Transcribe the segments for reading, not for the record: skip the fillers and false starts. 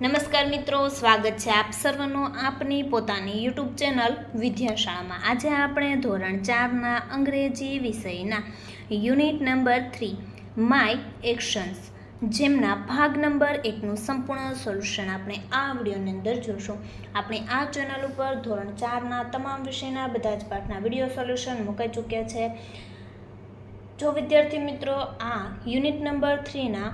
નમસ્કાર મિત્રો, સ્વાગત છે આપ સર્વનો આપની પોતાની યુટ્યુબ ચેનલ વિદ્યાશાળામાં। આજે આપણે ધોરણ 4ના અંગ્રેજી વિષયના યુનિટ નંબર 3 માય એક્શન્સ જેમના ભાગ નંબર 1નું સંપૂર્ણ સોલ્યુશન આપણે આ વિડીયોની અંદર જોશું। આપણે આ ચેનલ ઉપર ધોરણ 4ના તમામ વિષયના બધા જ પાઠના વિડીયો સોલ્યુશન મૂકાઈ ચૂક્યા છે। જો વિદ્યાર્થી મિત્રો આ યુનિટ નંબર 3ના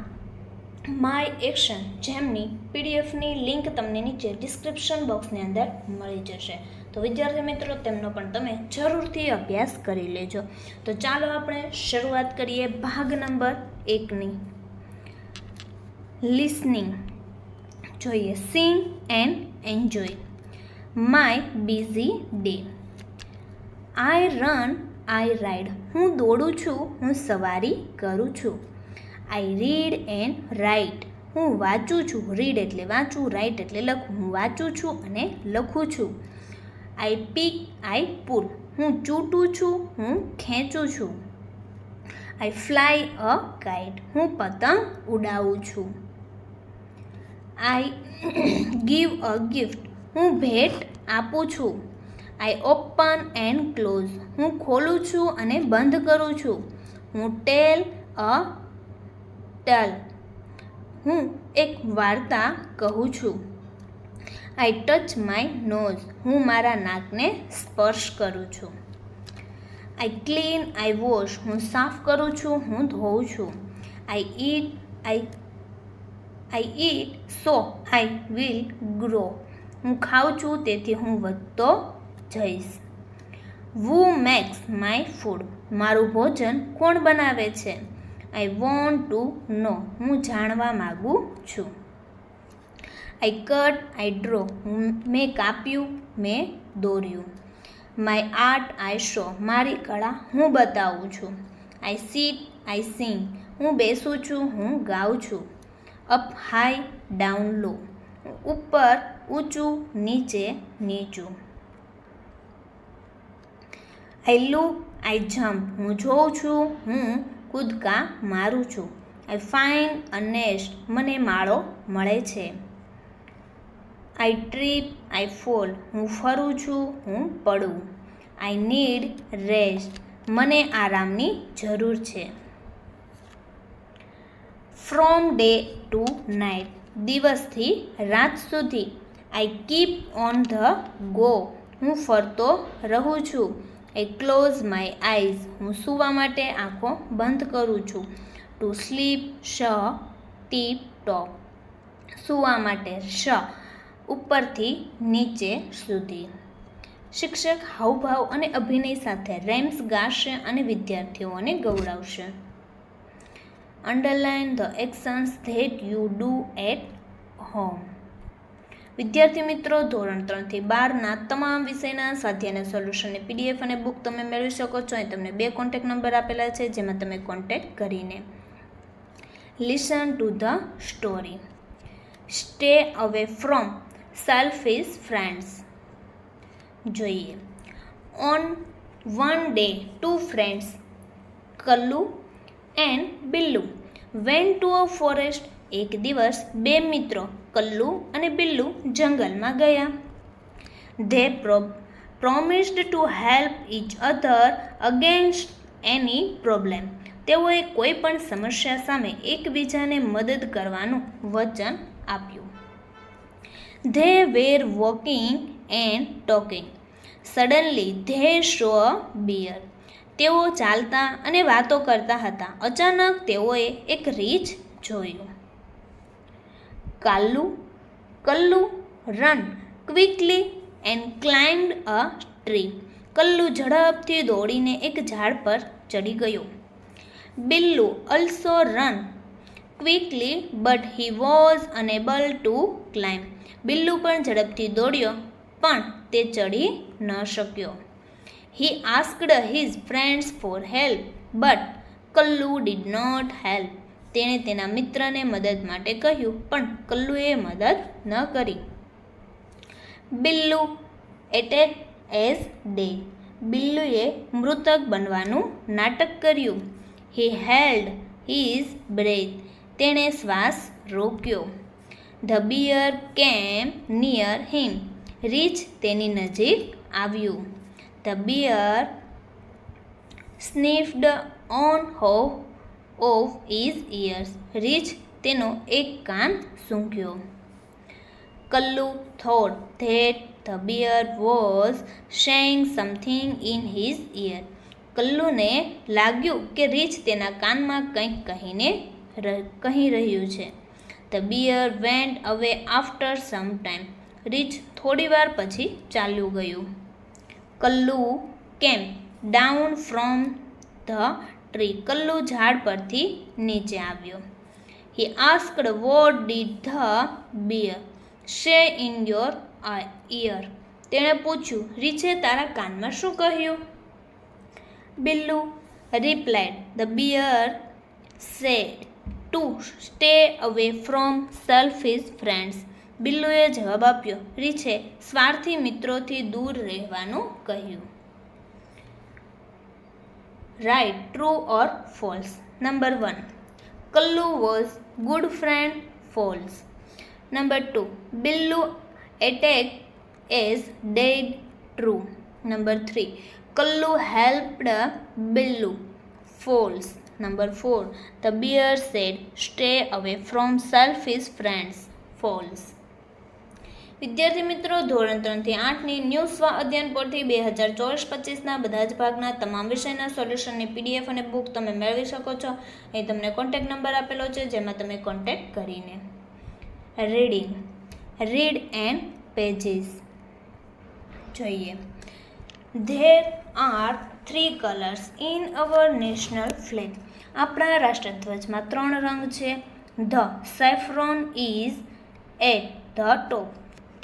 માય એક્શન જેમની પીડીએફની લિંક તમને નીચે ડિસ્ક્રિપ્શન બોક્સની અંદર મળી જશે, તો વિદ્યાર્થી મિત્રો તેમનો પણ તમે જરૂરથી અભ્યાસ કરી લેજો। તો ચાલો આપણે શરૂઆત કરીએ ભાગ નંબર 1ની। લિસનિંગ જોઈએ। Sing and enjoy my busy day. I run I ride, હું દોડું છું, હું સવારી કરું છું। આઈ રીડ એન્ડ રાઇટ, હું વાંચું છું, રીડ એટલે વાંચું, રાઇટ એટલે લખું, હું વાંચું છું અને લખું છું। આઈ પિક આઈ પુલ, હું ચૂંટું છું, હું ખેંચું છું। આઈ ફ્લાય અ કાઇટ, હું પતંગ ઉડાવું છું। આઈ ગીવ અ ગિફ્ટ, હું ભેટ આપું છું। આઈ ઓપન એન્ડ ક્લોઝ, હું ખોલું છું અને બંધ કરું છું। હું ટેલ અ ટેલ, હું એક વાર્તા કહું છું। આઈ ટચ માય નોઝ, હું મારા નાકને સ્પર્શ કરું છું। આઈ ક્લીન આઈ વોશ, હું સાફ કરું છું, હું ધોઉં છું। આઈ ઈટ સો આઈ વિલ ગ્રો, હું ખાઉં છું તેથી હું વધતો જઈશ। વુ મેક્સ માય ફૂડ, મારું ભોજન કોણ બનાવે છે? આઈ વોન્ટ ટુ નો, હું જાણવા માગું છું। આઈ કટ આઈ ડ્રો, મેં કાપ્યું, મેં દોર્યું। માય આર્ટ આઈ શો, મારી કળા હું બતાવું છું। આઈ સીટ આઈ સિંગ, હું બેસું છું, હું ગાઉં છું। અપ હાઈ ડાઉન લો, ઉપર ઊંચું નીચે નીચું। આઈ લુક આઈ જમ્પ, હું જોઉં છું, હું કૂદકા મારું છું। આઈ ફાઇન્ડ અ નેસ્ટ, મને માળો મળે છે। આઈ ટ્રીપ આઈ ફોલ, હું ફરું છું, હું પડું। આઈ નીડ રેસ્ટ, મને આરામની જરૂર છે। ફ્રોમ ડે ટુ નાઇટ, દિવસથી રાત સુધી। આઈ કીપ ઓન ધ ગો, હું ફરતો રહું છું। આઈ ક્લોઝ માય આઈઝ, હું સૂવા માટે આંખો બંધ કરું છું। ટુ સ્લીપ શ ટીપ ટોપ, સૂવા માટે શ ઉપરથી નીચે સુધી। શિક્ષક હાવભાવ અને અભિનય સાથે રેમ્સ ગાશે અને વિદ્યાર્થીઓને ગૌરવશે। Underline the actions that you do at home. વિદ્યાર્થી મિત્રો, ધોરણ 3થી 12ના તમામ વિષયના સ્વાધ્યાયના સોલ્યુશનની પીડીએફ અને બુક તમે મેળવી શકો છો। અહીં તમને 2 કોન્ટેક્ટ નંબર આપેલા છે, જેમાં તમે કોન્ટેક્ટ કરીને listen to the story. Stay away from selfish friends જોઈએ। On one day 2 friends Kallu and Billu went to a forest, એક દિવસ 2 મિત્રો કલ્લુ અને બિલ્લુ જંગલમાં ગયા। They promised to help each other against any problem, તેઓએ કોઈ પણ સમસ્યા સામે એકબીજાને મદદ કરવાનું વચન આપ્યું। They were walking and talking suddenly they saw a bear, તેઓ ચાલતા અને વાતો કરતા હતા, અચાનક તેઓએ એક રીંછ જોયું। Kallu run quickly and climbed a tree, Kallu ઝડપથી દોડીને એક ઝાડ પર ચડી ગયો। Billu also run quickly but he was unable to climb, Billu પણ ઝડપથી દોડ્યો પણ તે ચડી ન શક્યો। He asked his friends for help but Kallu did not help, તેણે તેના મિત્રને મદદ માટે કહ્યું પણ કલ્લુએ મદદ ન કરી। બિલ્લુ એટેક એઝ ડેડ, બિલ્લુએ મૃતક બનવાનું નાટક કર્યું। હી હેલ્ડ હિઝ બ્રેથ, તેણે શ્વાસ રોક્યો। The bear came near him. રીંછ તેની નજીક આવ્યું. The bear sniffed on of his ears. રીંછ તેનો એક કાન સૂંઘ્યો. Kallu thought that the bear was saying something in his ear. કલ્લુને લાગ્યું કે રીંછ તેના કાનમાં કંઈક કહી રહ્યું છે. The bear went away after some time. રીંછ થોડી વાર પછી ચાલ્યું ગયું. Kallu came down from the tree. Kallu ઝાડ પરથી નીચે આવ્યો. He asked what did the bear say in your ear. તેણે પૂછ્યું, રીંછે તારા કાનમાં શું કહ્યું? Billu replied, the bear said to stay away from selfish friends. બિલ્લુએ જવાબ આપ્યો, રીંછે સ્વાર્થી મિત્રોથી દૂર રહેવાનું કહ્યું. Write true or false. Number 1, Kallu was good friend. False. Number 2, Billu એટેક as dead. True. Number 3, Kallu helped Billu. False. Number 4, the bear said stay away from selfish friends. False. વિદ્યાર્થી મિત્રો, ધોરણ 3 થી 8ની ન્યૂ સ્વ અધ્યયન પોથી 2024-25ના બધા જ ભાગના તમામ વિષયના સોલ્યુશનની PDF અને બુક તમે મેળવી શકો છો. અહીં તમને કોન્ટેક્ટ નંબર આપેલો છે, જેમાં તમે કોન્ટેક્ટ કરીને. રીડિંગ. Read and pages. જોઈએ. There are 3 colours in our national flag. આપણા રાષ્ટ્રધ્વજમાં 3 રંગ છે. The saffron is at the top.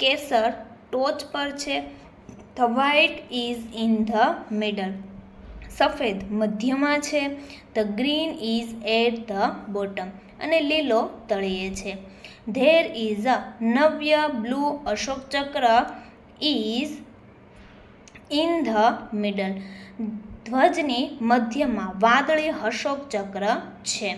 કેસર ટોચ પર છે. The white is in the middle. સફેદ મધ્યમાં છે. The green is at the bottom. અને લીલો તળિયે છે. There is a navy blue Ashok Chakra is in the middle. ધ્વજની મધ્યમાં વાદળી અશોક ચક્ર છે.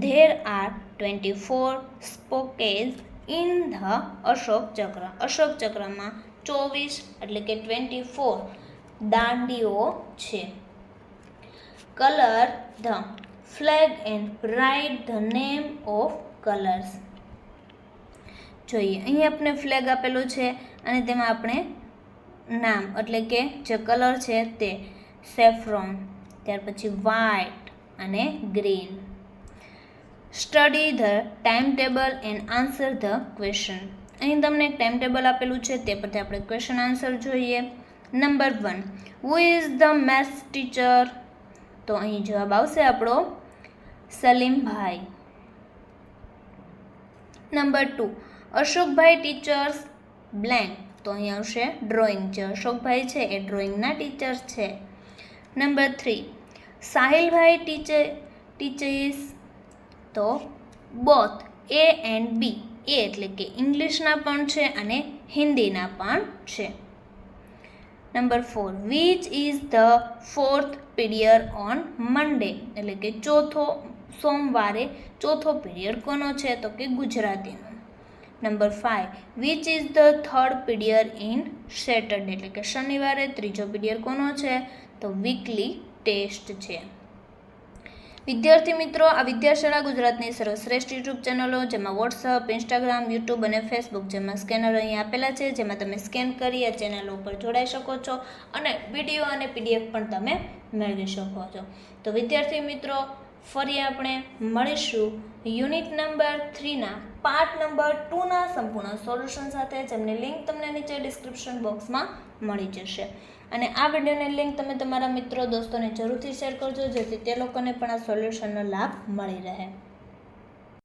There R 24 સ્પોકેસ in the Ashok ચક્ર. અશોક ચક્રમાં 24 એટલે કે 24 દાંડીઓ છે. Colour the flag and write the name of colours. જોઈએ, અહીં આપણે ફ્લેગ આપેલું છે અને તેમાં આપણે નામ એટલે કે જે કલર છે તે સેફ્રોન, ત્યાર પછી વ્હાઇટ અને green. Study the time table and answer the question. અહીં તમને એક ટાઈમ ટેબલ આપેલું છે, તે પરથી આપણે ક્વેશ્ચન આન્સર જોઈએ. Number 1, who is the maths teacher? તો અહીં જવાબ આવશે આપણો સલીમભાઈ. નંબર 2, અશોકભાઈ ટીચર્સ બ્લેન્ક. તો અહીં આવશે ડ્રોઈંગ. જે અશોકભાઈ છે એ ડ્રોઈંગના ટીચર છે. નંબર 3, સાહિલભાઈ ટીચર્સ. તો બોથ A એન્ડ B. એ એટલે કે ઇંગ્લિશના પણ છે અને હિન્દીના પણ છે. Number 4, which is the fourth period on Monday. એટલે કે સોમવારે ચોથો પીરિયડ કોનો છે? તો કે ગુજરાતીનો. Number 5, which is the third period in Saturday. એટલે કે શનિવારે ત્રીજો પીરિયડ કોનો છે? તો વીકલી ટેસ્ટ છે. વિદ્યાર્થી મિત્રો, આ વિદ્યાશાળા ગુજરાતની સર્વશ્રેષ્ઠ યુટ્યુબ ચેનલો, જેમાં વોટ્સઅપ, ઇન્સ્ટાગ્રામ, યુટ્યુબ અને ફેસબુક, જેમાં સ્કેનર અહીં આપેલા છે, જેમાં તમે સ્કેન કરી આ ચેનલો ઉપર જોડાઈ શકો છો અને વિડીયો અને PDF પણ તમે મેળવી શકો છો. તો વિદ્યાર્થી મિત્રો, ફરી આપણે મળીશું યુનિટ નંબર 3ના પાર્ટ નંબર 2ના સંપૂર્ણ સોલ્યુશન સાથે, જેમની લિંક તમને નીચે ડિસ્ક્રિપ્શન બોક્સમાં મળી જશે. અને આ વિડીયોની લિંક તમે તમારા મિત્રો દોસ્તોને જરૂરથી શેર કરજો, જેથી તે લોકોને પણ આ સોલ્યુશનનો લાભ મળી રહે.